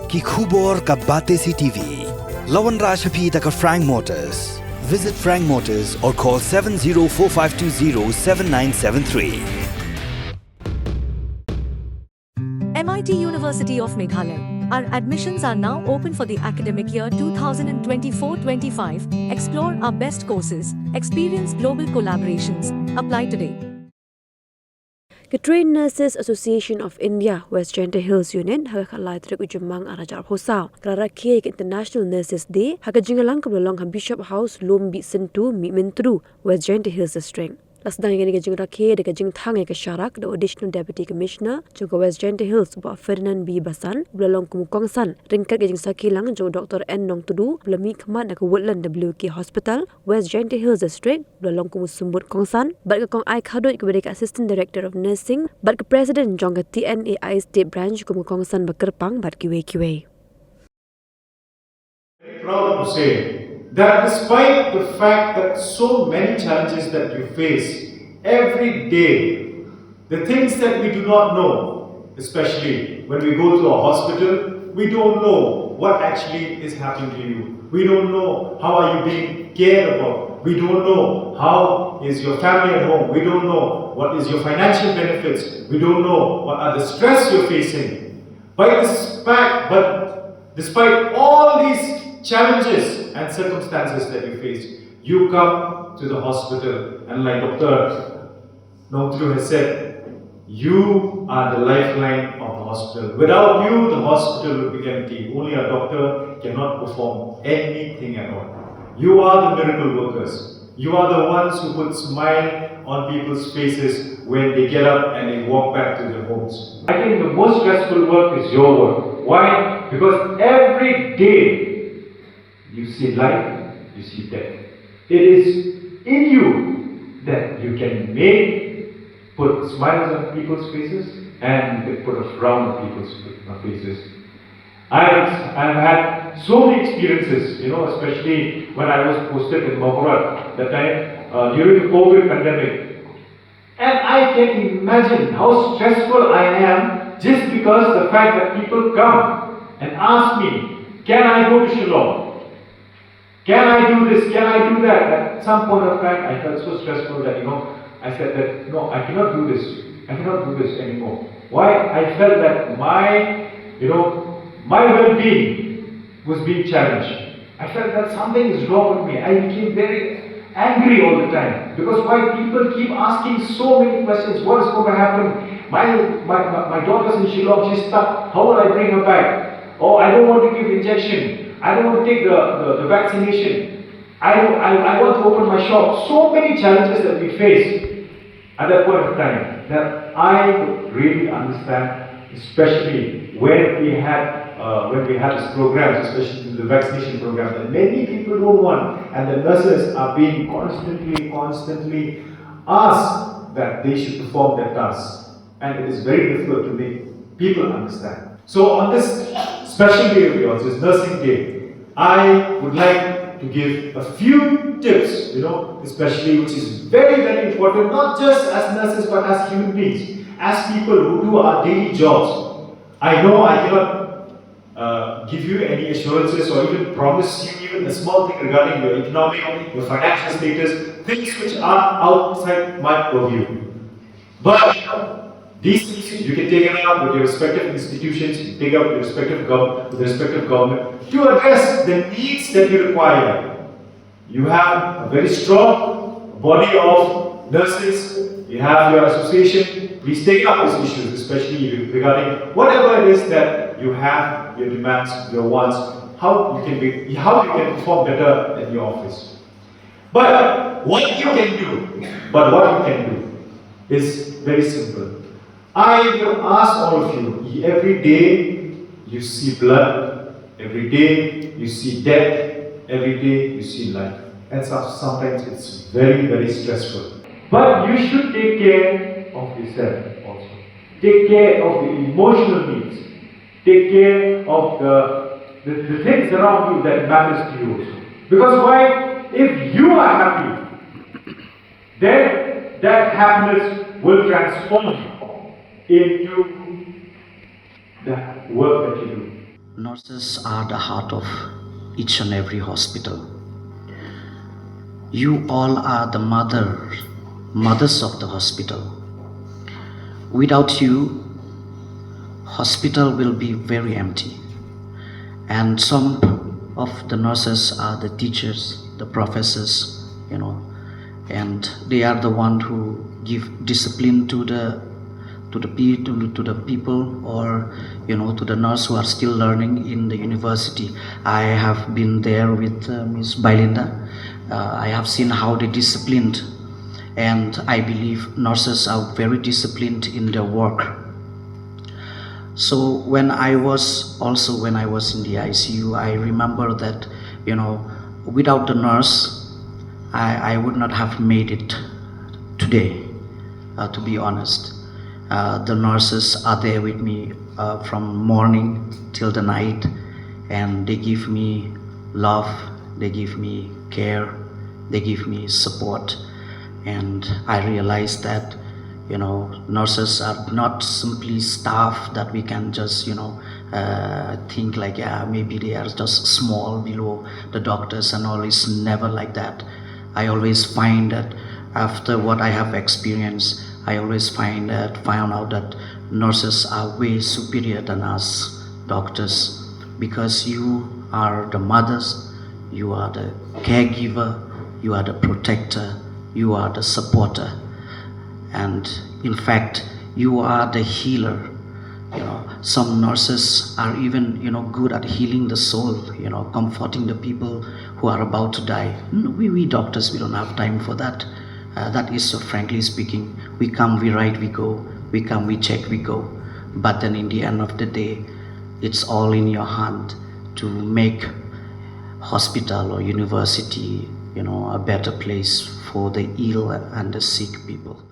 ki khubor ka Batesi TV. Lawan Rashaphi taka Frank Motors. Visit Frank Motors or call 7045207973. MIT University of Meghalaya. Our admissions are now open for the academic year 2024-25. Explore our best courses, experience global collaborations. Apply today. The Trained Nurses Association of India West Jaiñtia Hills Unit hakalai trek ujumang arajar hosau. Rakhe International Nurses Day hakajingalang kablong Bishop House Lombi Sentu Mi Mentru West Jaiñtia Hills District. Lasdang yang kajing Rakhe de kajing thang ke syarak the Additional Deputy Commissioner juga West Jaiñtia Hills Ba Ferdinand B Basan belalong kumukong san ringkat kajing sakilang jo Dr. N Nong Tudu belami khamat nak Woodland WK Hospital West Jaiñtia Hills District belalong kumusumbut kongsan bat ke kong ai khadut kepada Assistant Director of Nursing bat ke President jong ke TNAI State Branch kumukong san ba Kyrpang bat kiwe. Proud to say that despite the fact that so many challenges that you face every day, the things that we do not know, especially when we go to a hospital, we don't know what actually is happening to you. We don't know how are you being cared about. We don't know how is your family at home. We don't know what is your financial benefits. We don't know what are the stress you're facing. But despite all these challenges and circumstances that you face, you come to the hospital, and like Dr. Nongtru has said, you are the lifeline of the hospital. Without you, the hospital will be empty. Only a doctor cannot perform anything at all. You are the miracle workers. You are the ones who put smile on people's faces when they get up and they walk back to their homes. I think the most stressful work is your work. Why? Because every day you see life, you see death. It is in you that you can put smiles on people's faces and you can put a frown on people's faces. I've had so many experiences, especially when I was posted in Mahurat that time during the COVID pandemic. And I can imagine how stressful I am just because the fact that people come and ask me, can I go to Shillong? Can I do this? Can I do that? At some point of time, I felt so stressful that, I said that, no, I cannot do this. I cannot do this anymore. Why? I felt that my well-being was being challenged. I felt that something is wrong with me. I became very angry all the time. Because why people keep asking so many questions. What is going to happen? My daughter's in Shillong, she's stuck. How will I bring her back? Oh, I don't want to give injection. I don't want to take the vaccination. I want to open my shop. So many challenges that we face at that point of time that I could really understand, especially when we had this program, especially the vaccination program that many people don't want, and the nurses are being constantly asked that they should perform their tasks, and it is very difficult to make people understand. So on this special day of yours, this Nursing Day, I would like to give a few tips, especially which is very, very important, not just as nurses but as human beings, as people who do our daily jobs. I know I cannot give you any assurances or even promise you even a small thing regarding your economic, your financial status, things which are outside my purview. But these things you can take it up with your respective institutions, you can take up with the respective government to address the needs that you require. You have a very strong body of nurses, you have your association, please take up these issues, especially regarding whatever it is that you have, your demands, your wants, how you can perform better in your office. But what you can do is very simple. I will ask all of you, every day you see blood, every day you see death, every day you see life. And sometimes it's very, very stressful. But you should take care of yourself also. Take care of the emotional needs. Take care of the things around you that matters to you also. Because why? If you are happy, then that happiness will transform you into the work that you do. Nurses are the heart of each and every hospital. You all are the mothers of the hospital. Without you, hospital will be very empty. And some of the nurses are the teachers, the professors, and they are the one who give discipline to the people, or to the nurse who are still learning in the university. I have been there with Miss Bailinda. I have seen how they disciplined, and I believe nurses are very disciplined in their work. So when I was in the ICU, I remember that without the nurse, I would not have made it today, to be honest. The nurses are there with me from morning till the night, and they give me love, they give me care, they give me support. And I realized that nurses are not simply staff that we can just think like, yeah, maybe they are just small below the doctors and all. It's never like that. I always find that after what I have experienced, I always found out that nurses are way superior than us doctors, because you are the mothers, you are the caregiver, you are the protector, you are the supporter, and in fact you are the healer. Some nurses are even good at healing the soul, comforting the people who are about to die. We doctors, we don't have time for that. That is, frankly speaking, we come, we write, we go, we come, we check, we go. But then in the end of the day, it's all in your hand to make hospital or university, a better place for the ill and the sick people.